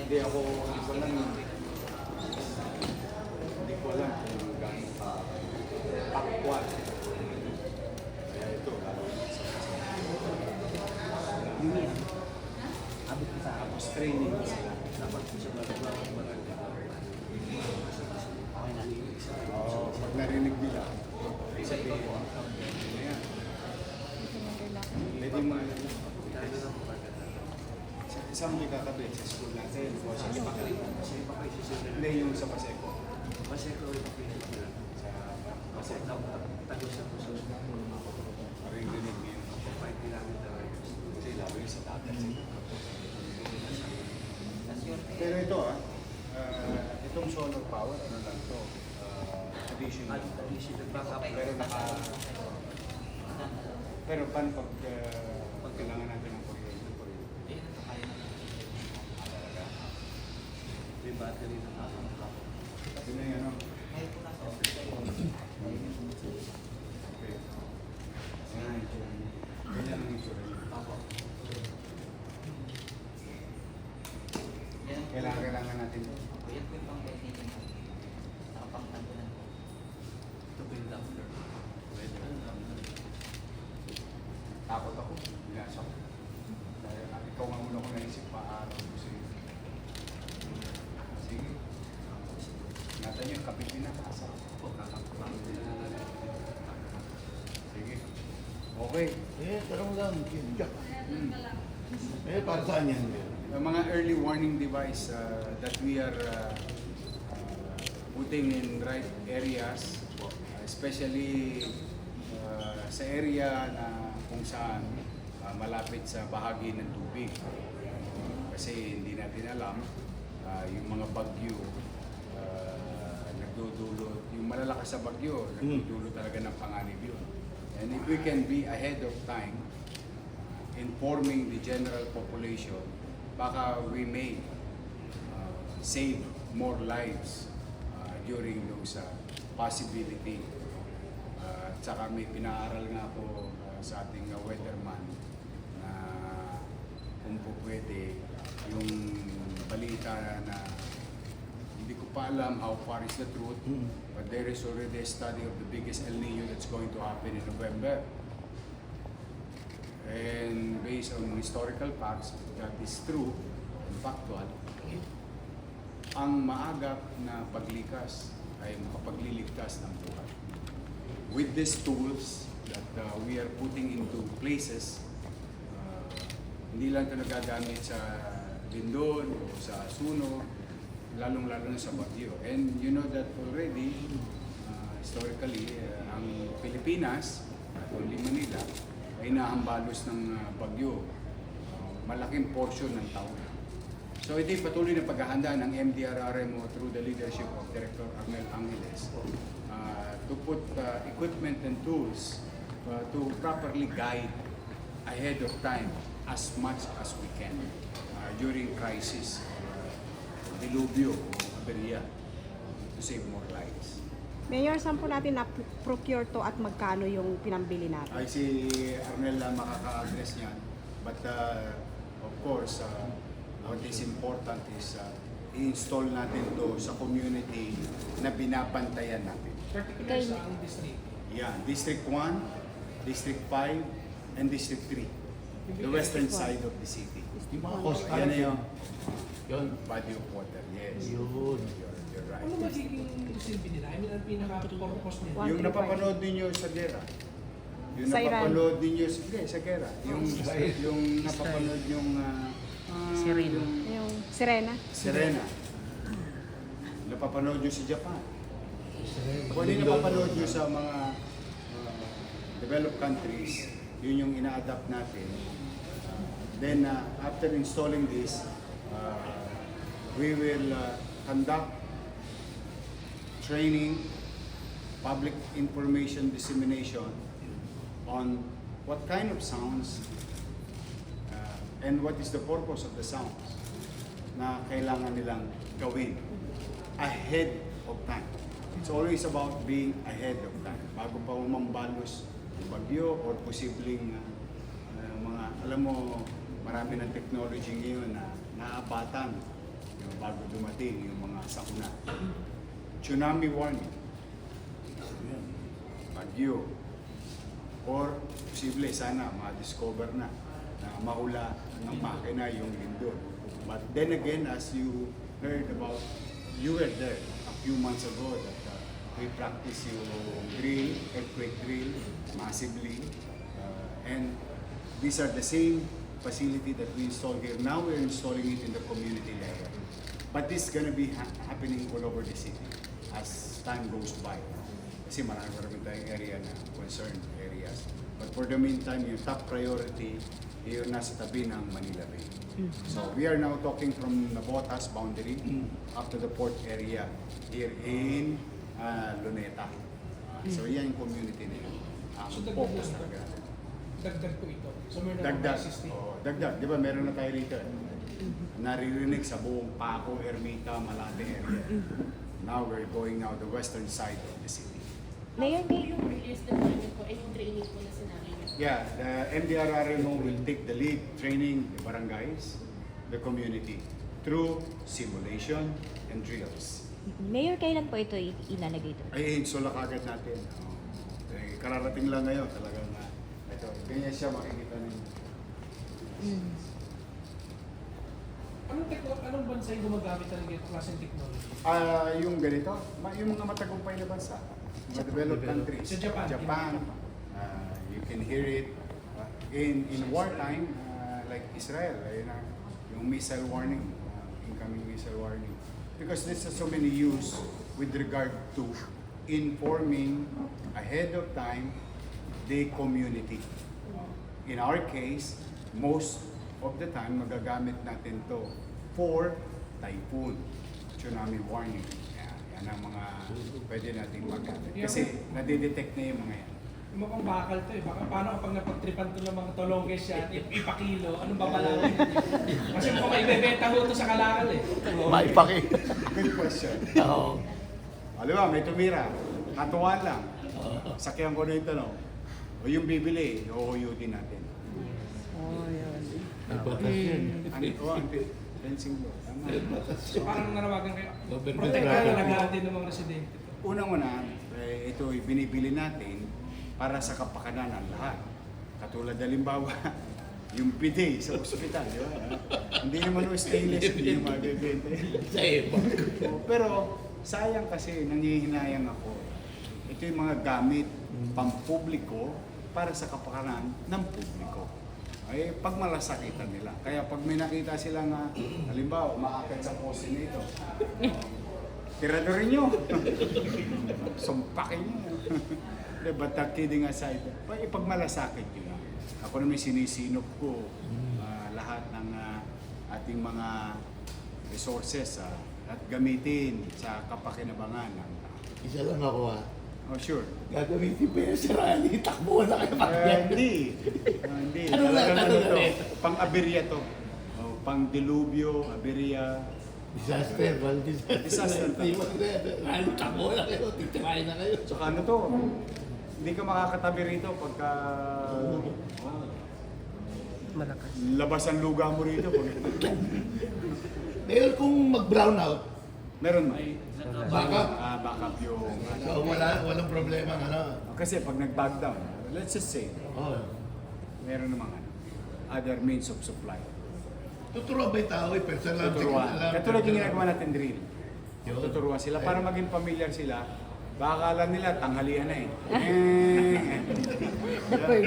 Hindi ko alam. Hindi ko alam kung gano'n ka pakwan. Kaya ito, Yun yan. Abot ko sa tapos training sila. dapat ko sa barangay. Okay na. Oo, pag narinig nila, sabihin, ano yan? Pwede mo isang may kakabit sa school natin o sa hindi yung sa Paseco. Paseco rin ako Sa Paseco. tagos sa puso. Maring dinig ngayon. 5 kilometer. Kasi lalo yung sa dagat. Pero ito itong solar power, ano lang to, additional. Pero paano pag kailangan natin ng kuryente? May battery na Ito na yan, ano? Okay. Ganyan ang itsura niya. Kailangan natin. to build after. Takot ako. Binasa ko. Dahil ikaw nga muna ko naisip pa-araw ko sa'yo. Sige. Nata niyo, kapit na. Asa. Sige. Okay. Tarong lang. Para saan yan? Mga early warning device that we are putting in right areas, especially sa area na kung saan malapit sa bahagi ng tubig. Kasi hindi natin alam yung mga bagyo nagdudulot, yung malalakas sa bagyo, nagdudulot talaga ng panganib yun. And if we can be ahead of time, informing the general population, baka we may save more lives during those possibility. At saka may pinaaral nga po sa ating weatherman na kung po pwede yung balita na hindi ko pa alam how far is the truth, but there is already a study of the biggest El Nino that's going to happen in November. And based on historical facts, that is true and factual, ang maagap na paglikas ay makapagliligtas ng buhay. With these tools that we are putting into places, hindi lang ito nagagamit sa Lindon o sa Suno, lalong-lalo na sa Baguio. And you know that already, historically, ang Pilipinas, at only Manila, ay nahambalos ng bagyo, malaking portion ng taon. So ito patuloy na paghahanda ng MDRRMO through the leadership of Director Arnel Angeles to put equipment and tools to properly guide ahead of time as much as we can during crisis, dilubyo o aberya, to save more lives. Mayor, saan po natin na-procure to at magkano yung pinambili natin? Ay si Arnel makaka-address niyan. But of course, what is important is i-install natin to sa community na binabantayan natin. Particular sa ang district. Yeah, District 1, District 5, and District 3. The western side of the city. Yung mga coastal. Yan na yung Yun. body of water, yes. Yun. You're right. Ano magiging silbi nila? I mean, ang pinaka-purpose nila. Yung napapanood ninyo sa gera. Yung Sa Iran. napapanood ninyo sa gera. Yung napapanood yung Sirena. Yung Sirena? Serena. Napapanood nyo sa Japan. Kung ano yung napapanood nyo sa mga developed countries, yun yung ina-adapt natin. Then after installing this, we will conduct training, public information dissemination on what kind of sounds and what is the purpose of the sounds na kailangan nilang gawin ahead of time. It's always about being ahead of time. Bago pa umambalos yung bagyo or posibleng mga, alam mo, marami ng technology ngayon na naabatan yung bago dumating yung mga sakuna. Tsunami warning, bagyo, or posible sana ma-discover na mahula ng makina yung lindol. But then again, as you heard about, you were there a few months ago that we practice yung drill, earthquake drill, massively. And these are the same facility that we install here. Now we're installing it in the community level. But this is gonna be happening all over the city as time goes by. Kasi marami tayong area na concerned areas. But for the meantime, yung top priority, yung nasa tabi ng Manila Bay. So we are now talking from Navotas boundary up to the port area here in Luneta. So yan yung community na yun. So Focus talaga. dagdag po ito. So meron Dagdag. na existing. Dagdag. Di ba meron na tayo rito? Naririnig sa buong Paco, Ermita, Malate area. Now we're going now the western side of the city. Mayor, may yung release deployment po and yung training po na sinabi niyo. Yeah, the MDRRMO will take the lead training the barangays, the community, through simulation and drills. Mayor, kailan po ito ilalagay ito? Ay, insula kagad natin. Kararating lang ngayon talagang ito. Ganyan siya makikita ninyo. Anong bansa yung gumagamit talaga yung klaseng technology? Yung ganito, yung mga matagumpay na bansa, mga developed countries. Sa Japan. Japan, you can hear it. In wartime, like Israel, yung missile warning, incoming missile warning. Because this has so many use with regard to informing ahead of time the community. In our case, most of the time magagamit natin to for typhoon, tsunami warning. Yan ang mga pwede natin magamit. Kasi nadidetect na yung mga yan. Mukhang bakal to eh. Baka paano kapag napagtripan to ng mga tolongges yan, ipakilo, anong babalawin? Kasi mukhang may bebenta ho to sa kalakal eh. Maipaki. Good question. Oo. Alam mo, may tumira. Katuwaan lang. Sakyan ko na yung tanong. O yung bibili, uuhuyutin natin. May batas yan. Fencing law. Tama. So parang nanawagan kayo, Government protektahan property. na lahat din ng mga residente. Unang-una, ito ay binibili natin para sa kapakanan ng lahat. Katulad halimbawa, yung bidet sa ospital, di ba? Hindi naman yung stainless, hindi yung mabibenta. Sa iba. Pero sayang kasi nangihinayang ako. Ito yung mga gamit pampubliko para sa kapakanan ng publiko. Ay pagmalasakitan nila. Kaya pag may nakita silang halimbawa umaakit sa poste nito, tiradorin nyo. Sumpakin nyo. But kidding aside, ipagmalasakit nyo lang. Ako naman sinisinop ko lahat ng ating mga resources at gamitin sa kapakinabangan ng tao. Isa lang ako Oh, sure. Gagamitin pa yung sirani, takbo na kayo Hindi. Hindi. Ano Talagang lang, ano ano to? lang? Pang-aberya to. Pang-dilubyo, aberya. Disaster, well, disaster. Disaster. Hindi mo rani, takbo na kayo, titirahin na kayo. Tsaka ano to? Hindi ka makakatabi rito pagka Malakas. labas ang luga mo rito. Ngayon kung mag-brown out, Meron mo. backup. Backup yung... So walang problema ano. Kasi pag nag-back down, let's just say, Oh. meron namang other means of supply. Tuturuan ba yung tao? Personal Tuturuan. Katulad yung ginagawa natin drill. Yun. Tuturuan sila para maging familiar sila. Baka akala nila tanghalian na eh.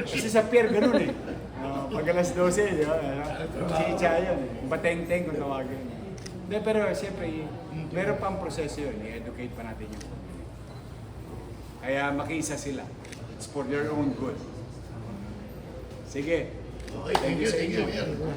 Kasi sa pier ganun eh. Pag alas 12, di ba? Chicha yun eh. Bateng-teng kung tawagin. Hindi, pero siyempre, meron pang proseso yun. I-educate pa natin yung community. Kaya makiisa sila. It's for their own good. Sige. Okay, thank you, sa thank you. inyo. Mayor.